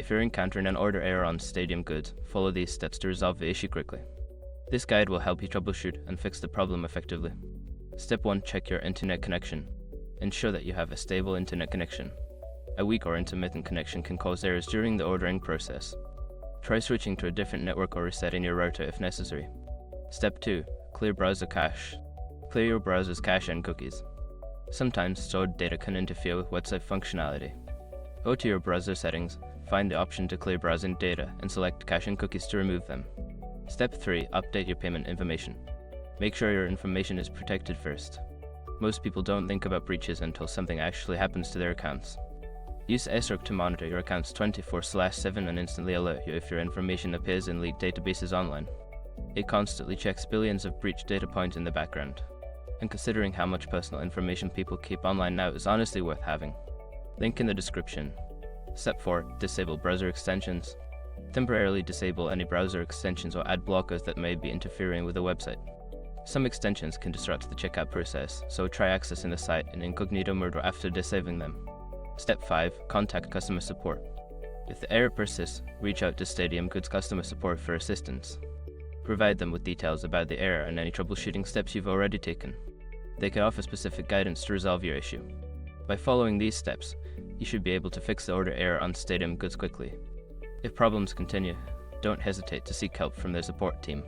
If you're encountering an order error on Stadium Goods, follow these steps to resolve the issue quickly. This guide will help you troubleshoot and fix the problem effectively. Step 1. Check your internet connection. Ensure that you have a stable internet connection. A weak or intermittent connection can cause errors during the ordering process. Try switching to a different network or resetting your router if necessary. Step 2. Clear browser cache. Clear your browser's cache and cookies. Sometimes stored data can interfere with website functionality. Go to your browser settings, find the option to clear browsing data, and select cache and cookies to remove them. Step 3. Update your payment information. Make sure your information is protected first. Most people don't think about breaches until something actually happens to their accounts. Use SROC to monitor your accounts 24/7 and instantly alert you if your information appears in leaked databases online. It constantly checks billions of breached data points in the background. And considering how much personal information people keep online now is honestly worth having. Link in the description. Step 4. Disable browser extensions. Temporarily disable any browser extensions or ad blockers that may be interfering with the website. Some extensions can disrupt the checkout process, so try accessing the site in incognito mode after disabling them. Step 5. Contact customer support. If the error persists, reach out to Stadium Goods customer support for assistance. Provide them with details about the error and any troubleshooting steps you've already taken. They can offer specific guidance to resolve your issue. By following these steps, you should be able to fix the order error on Stadium Goods quickly. If problems continue, don't hesitate to seek help from their support team.